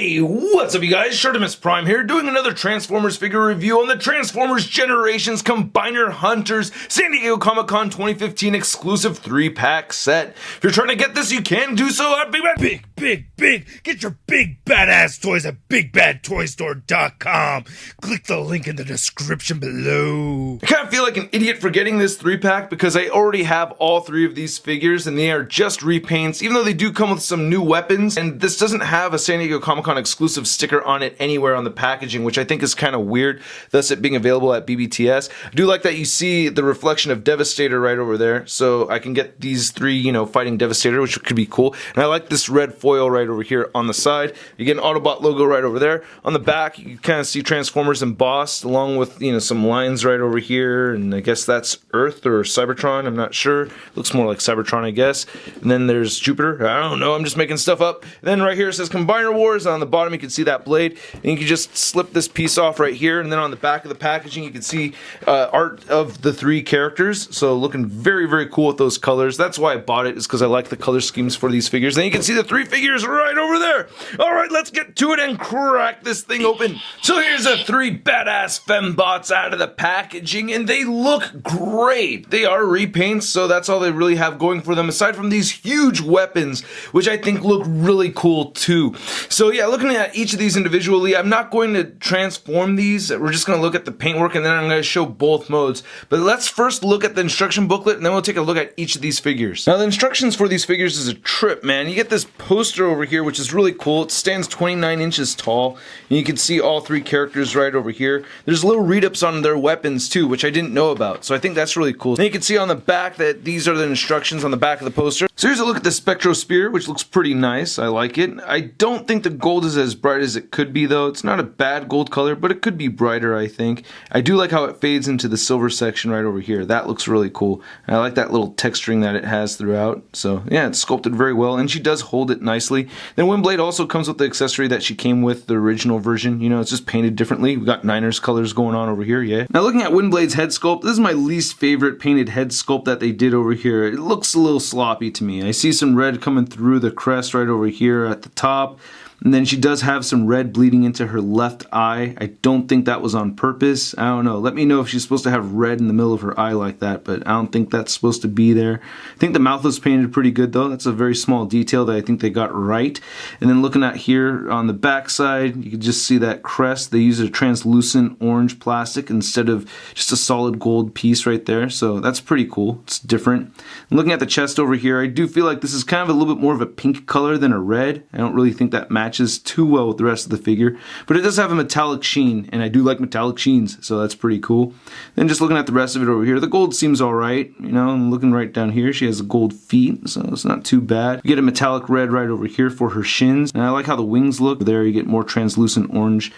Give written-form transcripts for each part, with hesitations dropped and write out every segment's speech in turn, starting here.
Hey, what's up you guys? ShartimusPrime here, doing another Transformers figure review on the Transformers Generations Combiner Hunters San Diego Comic-Con 2015 exclusive 3-pack set. If you're trying to get this, you can do so at Big! Get your big badass toys at BigBadToyStore.com. Click the link in the description below. I kind of feel like an idiot for getting this 3-pack because I already have all 3 of these figures and they are just repaints, even though they do come with some new weapons, and this doesn't have a San Diego Comic-Con exclusive sticker on it anywhere on the packaging, which I think is kind of weird, thus it being available at BBTS. I do like that you see the reflection of Devastator right over there, so I can get these 3, fighting Devastator, which could be cool. And I like this red foil right over here on the side. You get an Autobot logo right over there. On the back, you kind of see Transformers embossed, along with, some lines right over here, and I guess that's Earth or Cybertron, I'm not sure. Looks more like Cybertron, I guess. And then there's Jupiter. I don't know, I'm just making stuff up. And then right here it says Combiner Wars. On the bottom you can see that blade, and you can just slip this piece off right here, and then on the back of the packaging you can see art of the 3 characters, so looking very, very cool with those colors. That's why I bought it, is because I like the color schemes for these figures. Then you can see the 3 figures right over there. Alright, let's get to it and crack this thing open. So here's the 3 badass fembots out of the packaging, and they look great. They are repaints, so that's all they really have going for them, aside from these huge weapons, which I think look really cool too. So yeah, looking at each of these individually, I'm not going to transform these. We're just going to look at the paintwork, and then I'm going to show both modes. But let's first look at the instruction booklet, and then we'll take a look at each of these figures. Now the instructions for these figures is a trip, man. You get this poster over here, which is really cool. It stands 29 inches tall, and you can see all 3 characters right over here. There's little read-ups on their weapons too, which I didn't know about, so I think that's really cool. Then you can see on the back that these are the instructions on the back of the poster. So here's a look at the Spectral Spear, which looks pretty nice. I like it. I don't think the gold is as bright as it could be though. It's not a bad gold color, but it could be brighter, I think. I do like how it fades into the silver section right over here. That looks really cool. And I like that little texturing that it has throughout. So yeah, it's sculpted very well, and she does hold it nicely. Then Windblade also comes with the accessory that she came with the original version. It's just painted differently. We've got Niners colors going on over here, yeah. Now looking at Windblade's head sculpt, this is my least favorite painted head sculpt that they did over here. It looks a little sloppy to me. I see some red coming through the crest right over here at the top. And then she does have some red bleeding into her left eye. I don't think that was on purpose. I don't know. Let me know if she's supposed to have red in the middle of her eye like that, but I don't think that's supposed to be there. I think the mouth was painted pretty good though. That's a very small detail that I think they got right. And then looking at here on the back side, you can just see that crest. They use a translucent orange plastic instead of just a solid gold piece right there. So that's pretty cool. It's different. And looking at the chest over here, I do feel like this is kind of a little bit more of a pink color than a red. I don't really think that matches too well with the rest of the figure, but it does have a metallic sheen, and I do like metallic sheens, so that's pretty cool. Then just looking at the rest of it over here, the gold seems alright, and looking right down here, she has gold feet, so it's not too bad. You get a metallic red right over here for her shins, and I like how the wings look. There you get more translucent orange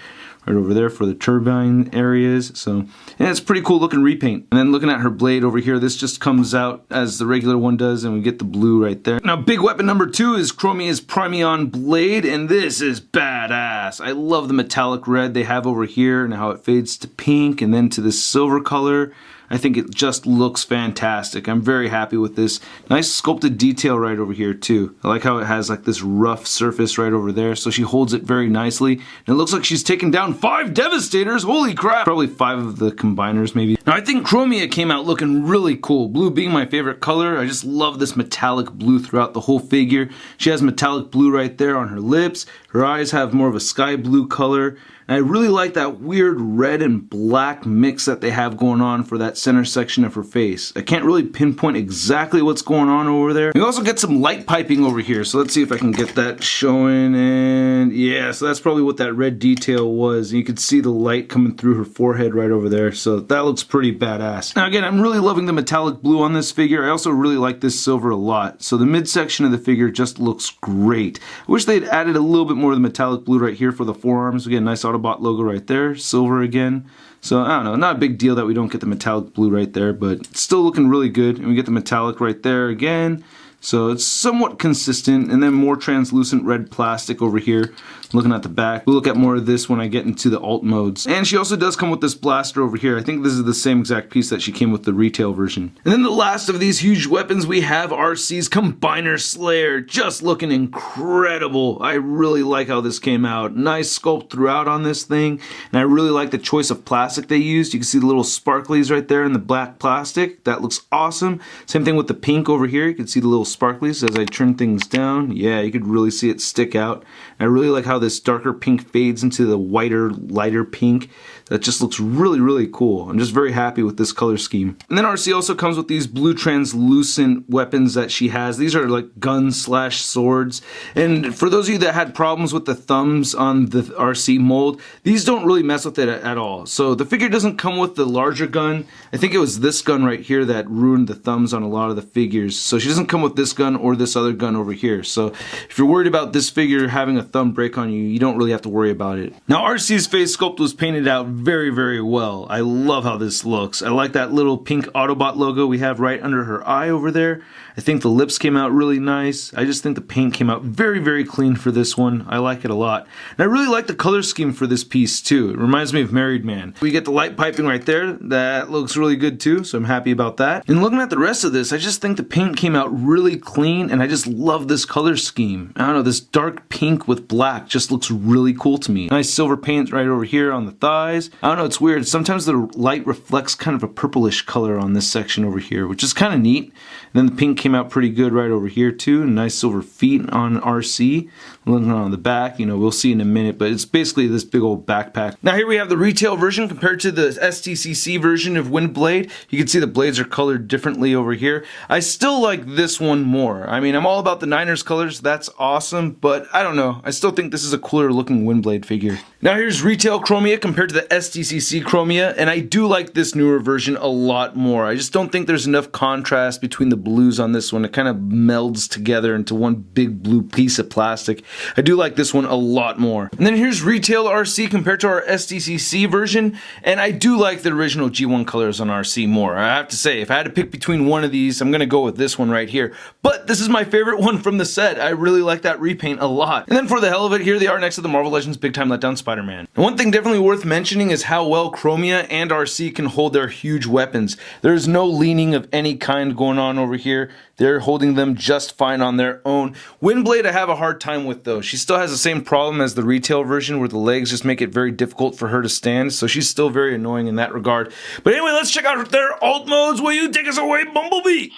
right over there for the turbine areas. So, and it's pretty cool looking repaint. And then looking at her blade over here, this just comes out as the regular one does, and we get the blue right there. Now big weapon number 2 is Chromia's Aeon blade, and this is badass. I love the metallic red they have over here and how it fades to pink and then to this silver color. I think it just looks fantastic. I'm very happy with this. Nice sculpted detail right over here too. I like how it has like this rough surface right over there, so she holds it very nicely. And it looks like she's taken down 5 Devastators. Holy crap! Probably 5 of the combiners maybe. Now I think Chromia came out looking really cool. Blue being my favorite color. I just love this metallic blue throughout the whole figure. She has metallic blue right there on her lips. Her eyes have more of a sky blue color. And I really like that weird red and black mix that they have going on for that center section of her face. I can't really pinpoint exactly what's going on over there. We also get some light piping over here, so let's see if I can get that showing. And yeah, so that's probably what that red detail was. And you can see the light coming through her forehead right over there, so that looks pretty badass. Now again, I'm really loving the metallic blue on this figure. I also really like this silver a lot. So the midsection of the figure just looks great. I wish they'd added a little bit more of the metallic blue right here for the forearms. Again, nice Autobot logo right there, silver again. So I don't know, not a big deal that we don't get the metallic blue right there, but it's still looking really good. And we get the metallic right there again. So it's somewhat consistent, and then more translucent red plastic over here. Looking at the back, we'll look at more of this when I get into the alt modes. And she also does come with this blaster over here. I think this is the same exact piece that she came with the retail version. And then the last of these huge weapons, we have Arcee's Combiner Slayer. Just looking incredible. I really like how this came out. Nice sculpt throughout on this thing. And I really like the choice of plastic they used. You can see the little sparklies right there in the black plastic. That looks awesome. Same thing with the pink over here. You can see the little sparklies as I turn things down. Yeah, you could really see it stick out. And I really like how this darker pink fades into the whiter, lighter pink. That just looks really, really cool. I'm just very happy with this color scheme. And then Arcee also comes with these blue translucent weapons that she has. These are like guns / swords. And for those of you that had problems with the thumbs on the Arcee mold, these don't really mess with it at all. So the figure doesn't come with the larger gun. I think it was this gun right here that ruined the thumbs on a lot of the figures. So she doesn't come with this gun or this other gun over here. So if you're worried about this figure having a thumb break on you, you don't really have to worry about it. Now Arcee's face sculpt was painted out very, very well. I love how this looks. I like that little pink Autobot logo we have right under her eye over there. I think the lips came out really nice. I just think the paint came out very, very clean for this one. I like it a lot. And I really like the color scheme for this piece too. It reminds me of Married Man. We get the light piping right there. That looks really good too, so I'm happy about that. And looking at the rest of this, I just think the paint came out really clean, and I just love this color scheme. I don't know, this dark pink with black just looks really cool to me. Nice silver paint right over here on the thighs. I don't know, it's weird. Sometimes the light reflects kind of a purplish color on this section over here, which is kind of neat. And then the pink came out pretty good right over here too. Nice silver feet on Arcee. Looking on the back, you know, we'll see in a minute, but it's basically this big old backpack. Now here we have the retail version compared to the SDCC version of Windblade. You can see the blades are colored differently over here. I still like this one more. I mean, I'm all about the Niners colors. That's awesome, but I don't know. I still think this is a cooler looking Windblade figure. Now here's retail Chromia compared to the SDCC Chromia, and I do like this newer version a lot more. I just don't think there's enough contrast between the blues on this one. It kind of melds together into one big blue piece of plastic. I do like this one a lot more. And then here's retail Arcee compared to our SDCC version, and I do like the original G1 colors on Arcee more. I have to say, if I had to pick between one of these, I'm gonna go with this one right here. But this is my favorite one from the set. I really like that repaint a lot. And then for the hell of it, here they are next to the Marvel Legends Big Time Letdown Spider-Man. And one thing definitely worth mentioning is how well Chromia and Arcee can hold their huge weapons. There's no leaning of any kind going on over here. They're holding them just fine on their own. Windblade I have a hard time with though. She still has the same problem as the retail version where the legs just make it very difficult for her to stand, so she's still very annoying in that regard. But anyway, let's check out their alt modes. Will you take us away, Bumblebee?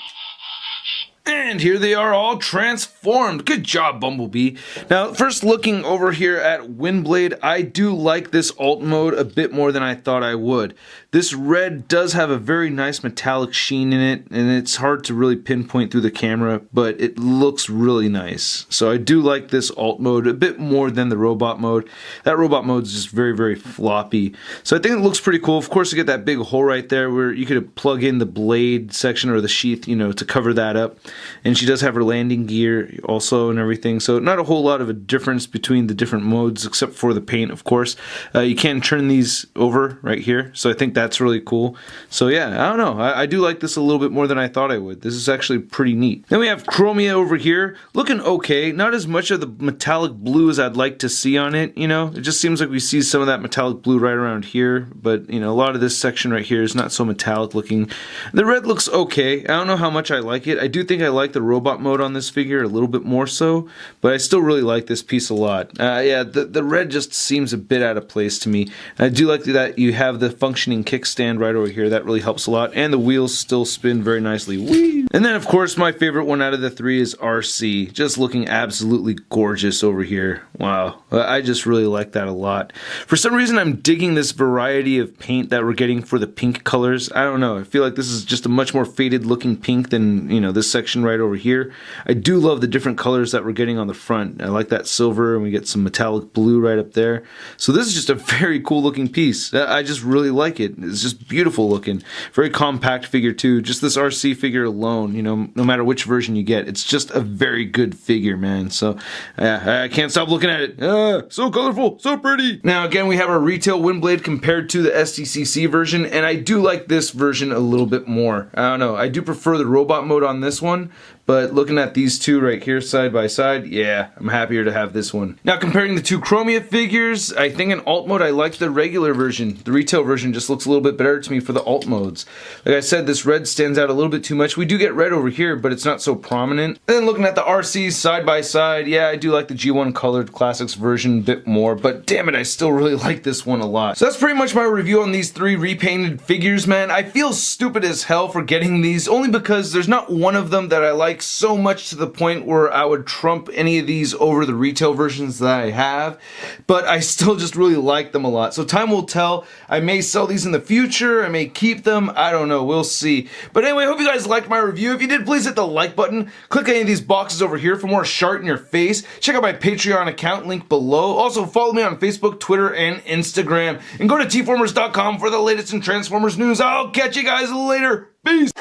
And here they are all transformed. Good job, Bumblebee. Now, first looking over here at Windblade, I do like this alt mode a bit more than I thought I would. This red does have a very nice metallic sheen in it, and it's hard to really pinpoint through the camera, but it looks really nice. So I do like this alt mode a bit more than the robot mode. That robot mode is just very, very floppy. So I think it looks pretty cool. Of course, you get that big hole right there where you could plug in the blade section or the sheath, you know, to cover that up. And she does have her landing gear also and everything. So not a whole lot of a difference between the different modes except for the paint, of course. You can turn these over right here. So I think that's really cool. So yeah, I don't know. I do like this a little bit more than I thought I would. This is actually pretty neat. Then we have Chromia over here. Looking okay. Not as much of the metallic blue as I'd like to see on it, you know. It just seems like we see some of that metallic blue right around here. But, you know, a lot of this section right here is not so metallic looking. The red looks okay. I don't know how much I like it. I do think I like the robot mode on this figure a little bit more so, but I still really like this piece a lot. Yeah, the red just seems a bit out of place to me. And I do like that you have the functioning kickstand right over here. That really helps a lot, and the wheels still spin very nicely. Whee! And then, of course, my favorite one out of the three is Arcee. Just looking absolutely gorgeous over here. Wow, I just really like that a lot. For some reason, I'm digging this variety of paint that we're getting for the pink colors. I don't know. I feel like this is just a much more faded looking pink than, you know, this section right over here. I do love the different colors that we're getting on the front. I like that silver, and we get some metallic blue right up there. So this is just a very cool looking piece. I just really like it. It's just beautiful looking. Very compact figure too. Just this Arcee figure alone, you know, no matter which version you get, it's just a very good figure, man. So I can't stop looking at it. So colorful, so pretty. Now again, we have our retail Windblade compared to the SDCC version, and I do like this version a little bit more. I don't know. I do prefer the robot mode on this one, But looking at these two right here side by side, yeah, I'm happier to have this one. Now comparing the two Chromia figures, I think in alt mode I like the regular version. The retail version just looks a little bit better to me for the alt modes. Like I said, this red stands out a little bit too much. We do get red over here, but it's not so prominent. And then looking at the Arcees side by side, yeah, I do like the G1 Colored Classics version a bit more, but damn it, I still really like this one a lot. So that's pretty much my review on these three repainted figures, man. I feel stupid as hell for getting these, only because there's not one of them that I like so much to the point where I would trump any of these over the retail versions that I have, but I still just really like them a lot. So time will tell. I may sell these in the future, I may keep them, I don't know, we'll see. But anyway, I hope you guys liked my review. If you did, please hit the like button. Click any of these boxes over here for more Shart in your face. Check out my Patreon account, link below. Also follow me on Facebook, Twitter, and Instagram. And go to tformers.com for the latest in Transformers news. I'll catch you guys later. Peace!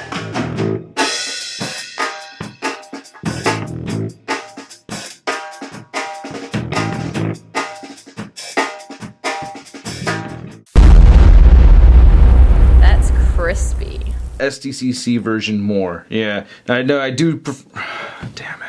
That's crispy. SDCC version more. Yeah, I know I do prefer. Damn it.